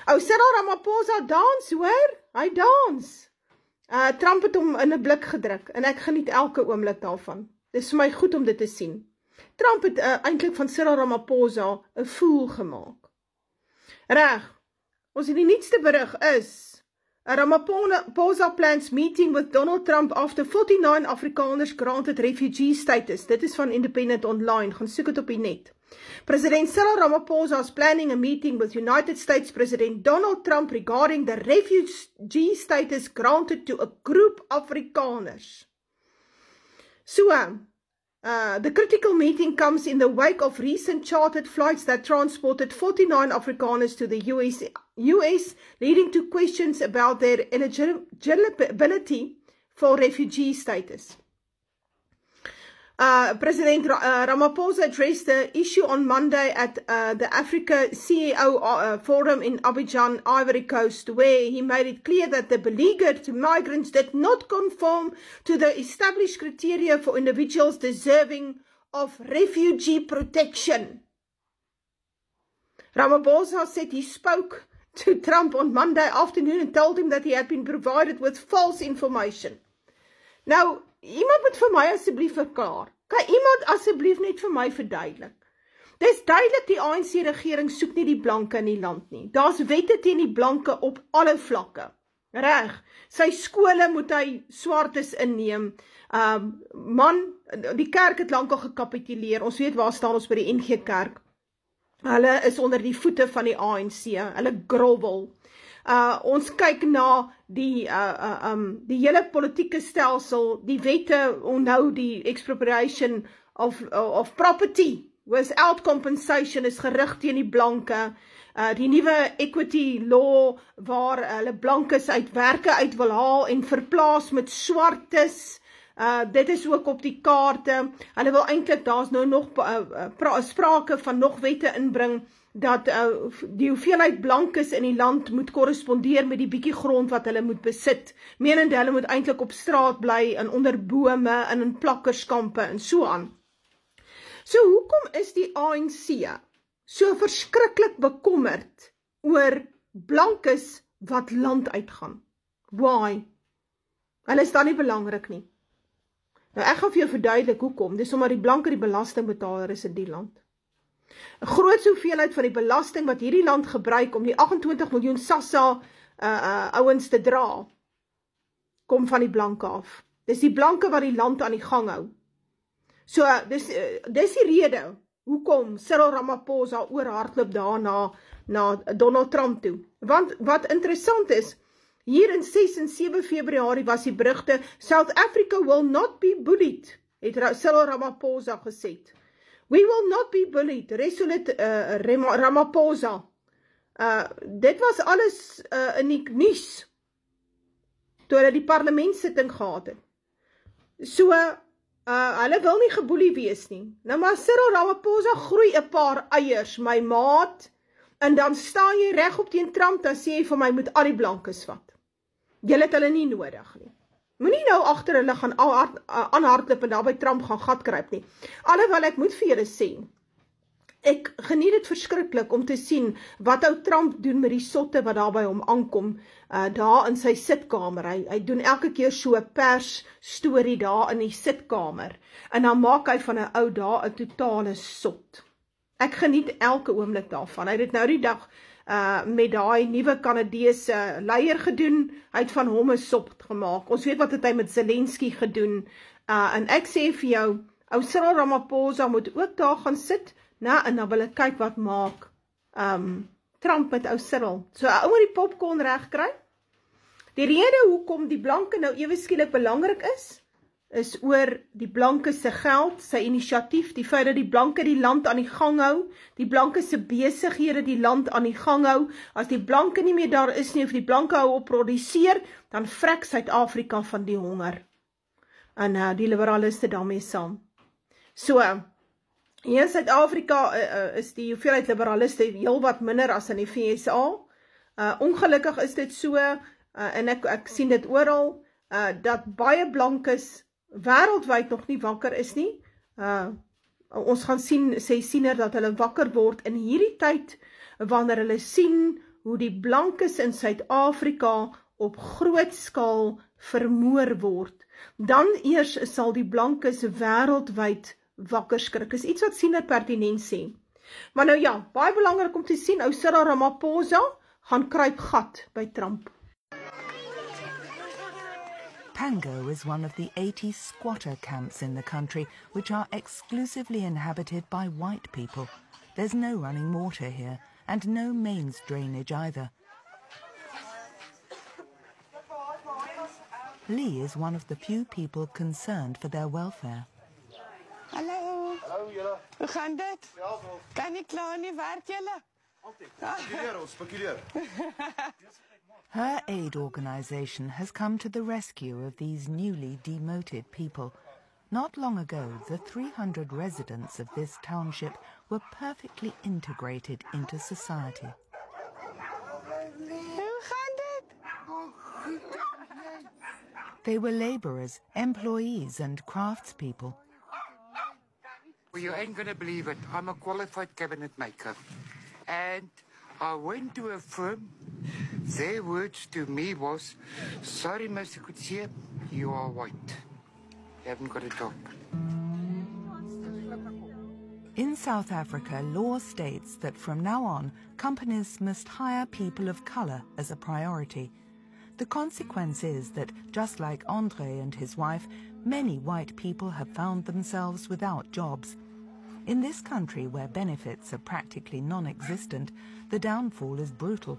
Ou Cyril Ramaphosa dans, hoor, hy dans. Trump het hom in 'n blik gedruk, en ek geniet elke oomblik daarvan. Dis vir my goed om dit te sien. Trump het eintlik van Cyril Ramaphosa 'n fool gemaak. Reg, ons die nuutste berig is, Ramaphosa plans meeting with Donald Trump after 49 Afrikaners granted refugee status. Dit is van Independent Online, gaan soek het op die net. President Cyril Ramaphosa is planning a meeting with United States President Donald Trump regarding the refugee status granted to a group Afrikaners. So, the critical meeting comes in the wake of recent chartered flights that transported 49 Afrikaners to the US, leading to questions about their eligibility for refugee status. President Ramaphosa addressed the issue on Monday at the Africa CEO Forum in Abidjan, Ivory Coast, where he made it clear that the beleaguered migrants did not conform to the established criteria for individuals deserving of refugee protection. Ramaphosa said he spoke to Trump on Monday afternoon and told him that he had been provided with false information. Nou, iemand moet vir my asseblief verklaar. Kan iemand asseblief net vir my verduidelik? Dis duidelik die ANC-regering soek nie die blanke in die land nie. Daar's wette teen die blanke op alle vlakke. Reg, sy skole moet hy swartes inneem. Die kerk het lankal gekapituleer. Ons weet waar staan ons by die NG Kerk. Hulle is onder die voete van die ANC. Hulle grobbel. Ons kyk na die hele politieke stelsel, die wette, onthou die expropriation of property, without compensation is gerig teen die blanke, die nuwe equity law, waar hulle blankes uit werke uit wil haal en verplaas met swartes, dit is ook op die kaarte, hulle wil eintlik, daar's nou nog sprake van nog wette inbring, dat die hoeveelheid blankes in die land moet korrespondeer met die bietjie grond wat hulle moet besit. Menende hulle moet eintlik op straat bly, en onder bome, en in plakkerskampe, en so aan. So hoekom is die ANC so verskriklik bekommerd oor blankes wat land uitgaan? Why? Hulle is dan nie belangrik nie. Nou ek gaan vir jou verduidelik hoekom, dis omdat die blanke die belastingbetaler is in die land. 'n groot hoeveelheid van die belasting wat hierdie land gebruik om die 28 miljoen SASSA ouens te dra, kom van die blanke af. Dis die blanke wat die land aan die gang hou. So, dis die rede hoekom Cyril Ramaphosa oorhardloop daarna na Donald Trump toe. Want wat interessant is, hier in 6 en 7 Februarie was die berigte, South Africa will not be bullied, het Cyril Ramaphosa gesê. We will not be bullied, Resolute Ramaphosa. Dit was alles in die nuus, toe hulle die parlementsitting gehad het. So, hulle wil nie geboelie wees nie. Nou maar Cyril Ramaphosa groei 'n paar eiers, my maat, en dan staan jy reg op teen Trump, dan sê jy vir my, moet al die blankes vat. Julle het hulle nie nodig nie. Moenie nou agter hulle gaan aanhardloop en daar by Trump gaan gat kruip nie. Alhoewel ek moet vir julle sê, ek geniet dit verskriklik om te sien wat ou Trump doen met die sotte wat daar by hom aankom, daar in sy sitkamer. Hy doen elke keer so 'n pers storie daar in die sitkamer, en dan maak hy van 'n ou daar 'n totale sot. Ek geniet elke oomblik daarvan. Hy het dit nou die dag met daai nuwe Kanadese leier gedoen, hy het van hom 'n sop gemaak. Ons weet wat het hy met Zelensky gedoen, en ek sê vir jou, ou Cyril Ramaphosa moet ook daar gaan sit, en dan wil ek kyk wat maak Trump met ou Cyril. So ou moet die popcorn reg kry. Die rede hoekom die blanke nou ewe skielik belangrik is oor die blanke se geld, sy inisiatief, die feit dat die blanke die land aan die gang hou, die blanke se besighede die land aan die gang hou. As die blanke nie meer daar is nie, of die blanke hou op produseer, dan vrek Suid-Afrika van die honger. En die liberaliste daarmee saam. So, hier in Suid-Afrika is die hoeveelheid liberaliste heel wat minder as in die VSA. Ongelukkig is dit so, en ek sien dit oral, dat baie blankes wêreldwyd nog nie wakker is nie. Ons gaan sien, sê siener dat hulle wakker word in hierdie tyd, wanneer hulle sien hoe die blankes in Suid-Afrika op groot skaal vermoor word, dan eers sal die blankes wêreldwyd wakker skrik. Is iets wat Siener pertinent sê. Maar nou ja, baie belangrik om te sien, ou Cyril Ramaphosa gaan kruip gat by Trump. Pango is one of the 80 squatter camps in the country, which are exclusively inhabited by white people. There's no running water here, and no mains drainage either. Lee is one of the few people concerned for their welfare. Hallo. Hallo julle. Hoe gaan dit? Ja, wel. Kan nie klaar nie, werk julle? Altyd. Spekuleer. Her aid organisation has come to the rescue of these newly demoted people. Not long ago, the 300 residents of this township were perfectly integrated into society. Hoe gaan dit? They were labourers, employees and craftspeople. Well, you ain't going to believe it. I'm a qualified cabinet maker. And I went to a firm. Their words to me was, sorry, Mr. Kutsie, you are white. You haven't got a job. In South Africa, law states that from now on, companies must hire people of colour as a priority. The consequence is that, just like Andre and his wife, many white people have found themselves without jobs. In this country, where benefits are practically non-existent, the downfall is brutal.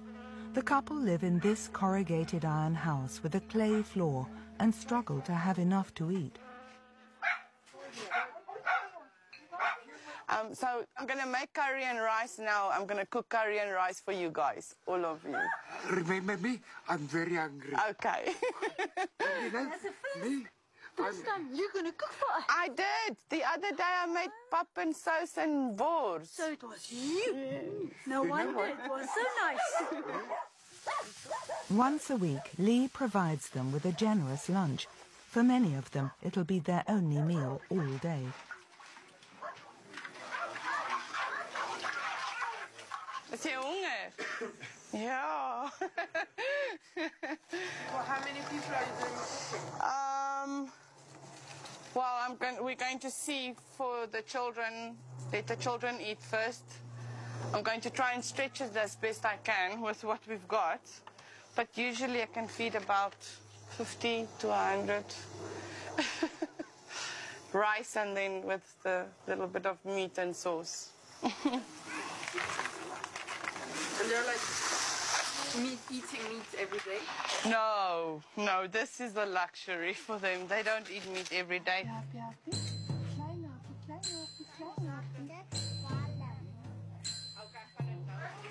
The couple live in this corrugated iron house with a clay floor and struggle to have enough to eat. So I'm going to make curry and rice now. I'm going to cook curry and rice for you guys, all of you. Remember me? I'm very hungry. Okay. You know, me? This time you're going to cook for us. I did. The other day I made pap and sauce and wors. So it was you. No wonder it was so nice. Once a week, Lee provides them with a generous lunch. For many of them, it'll be their only meal all day. Is jy honger? Ja. Well, how many people are you doing? Well, we're going to see for the children, let the children eat first. I'm going to try and stretch it as best I can with what we've got. But usually I can feed about 50 to 100. Rice and then with the little bit of meat and sauce. And they're like eating meat every day? No, this is a luxury for them. They don't eat meat every day.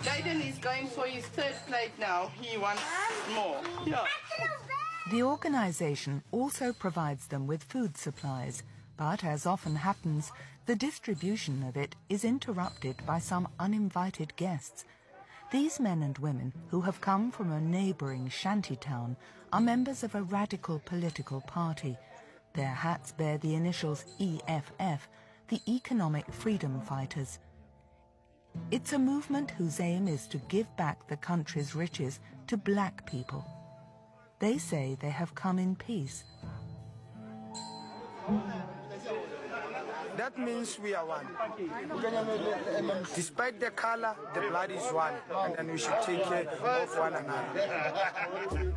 Jaden is going for his third plate now. He wants more. Yeah. The organisation also provides them with food supplies, but as often happens, the distribution of it is interrupted by some uninvited guests. These men and women, who have come from a neighbouring shanty town, are members of a radical political party. Their hats bear the initials EFF, the Economic Freedom Fighters. It's a movement whose aim is to give back the country's riches to black people. They say they have come in peace. That means we are one. Despite the color, the blood is one, and then we should take care of one another.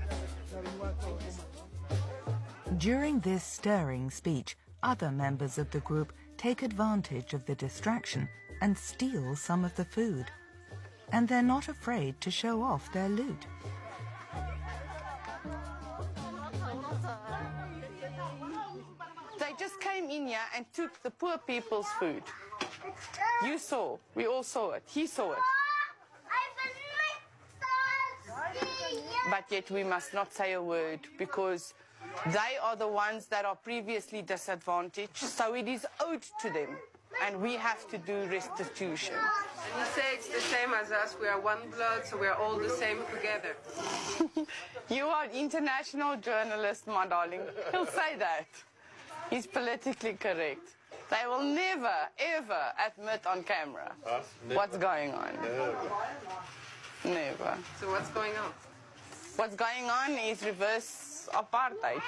During this stirring speech, other members of the group take advantage of the distraction and steal some of the food. And they're not afraid to show off their loot. They just came in here and took the poor people's food. You saw. We all saw it. He saw it. But yet we must not say a word because they are the ones that are previously disadvantaged. So it is owed to them. And we have to do restitution. And you say it's the same as us. We are one blood, so we are all the same together. You are an international journalist, my darling. He'll say that. He's politically correct. They will never, ever admit on camera what's going on. Never. So what's going on? What's going on is reverse apartheid.